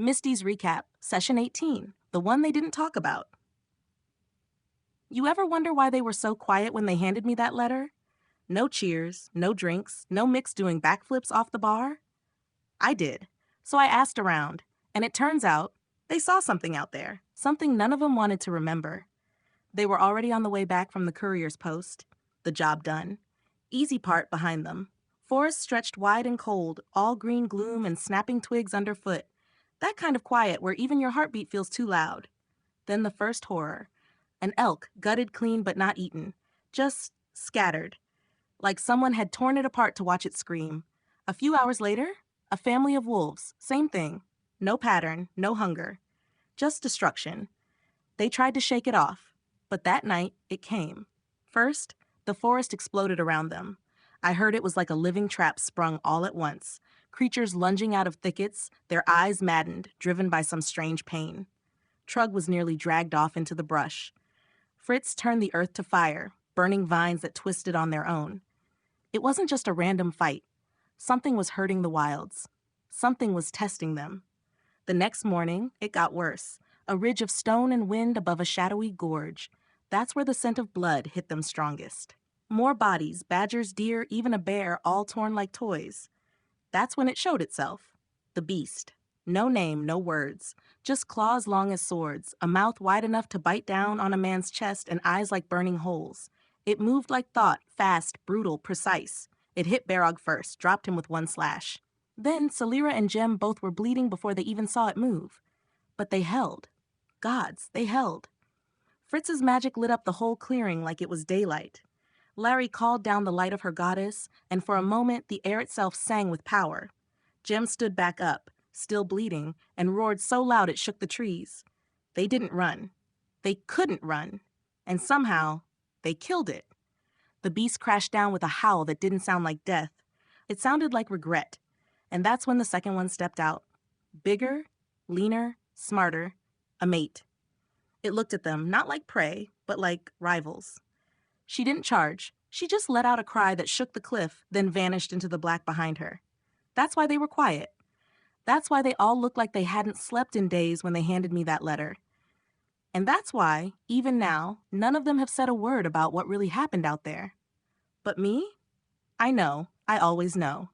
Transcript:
Misty's Recap, Session 18, the one they didn't talk about. You ever wonder why they were so quiet when they handed me that letter? No cheers, no drinks, no Mix doing backflips off the bar? I did. So I asked around, and it turns out they saw something out there, something none of them wanted to remember. They were already on the way back from the courier's post. The job done. Easy part behind them. Forest stretched wide and cold, all green gloom and snapping twigs underfoot. That kind of quiet where even your heartbeat feels too loud. Then the first horror. An elk, gutted clean but not eaten. Just scattered. Like someone had torn it apart to watch it scream. A few hours later, a family of wolves. Same thing. No pattern, no hunger. Just destruction. They tried to shake it off. But that night, it came. First, the forest exploded around them. I heard it was like a living trap sprung all at once. Creatures lunging out of thickets, their eyes maddened, driven by some strange pain. Trug was nearly dragged off into the brush. Fritz turned the earth to fire, burning vines that twisted on their own. It wasn't just a random fight. Something was hurting the wilds. Something was testing them. The next morning, it got worse. A ridge of stone and wind above a shadowy gorge. That's where the scent of blood hit them strongest. More bodies, badgers, deer, even a bear, all torn like toys. That's when it showed itself. The beast. No name, no words. Just claws long as swords, a mouth wide enough to bite down on a man's chest and eyes like burning holes. It moved like thought, fast, brutal, precise. It hit Barog first, dropped him with one slash. Then Salira and Jem both were bleeding before they even saw it move. But they held. Gods, they held. Fritz's magic lit up the whole clearing like it was daylight. Larry called down the light of her goddess, and for a moment the air itself sang with power. Jem stood back up, still bleeding, and roared so loud it shook the trees. They didn't run. They couldn't run. And somehow, they killed it. The beast crashed down with a howl that didn't sound like death. It sounded like regret. And that's when the second one stepped out. Bigger, leaner, smarter, a mate. It looked at them, not like prey, but like rivals. She didn't charge. She just let out a cry that shook the cliff, then vanished into the black behind her. That's why they were quiet. That's why they all looked like they hadn't slept in days when they handed me that letter. And that's why, even now, none of them have said a word about what really happened out there. But me? I know. I always know.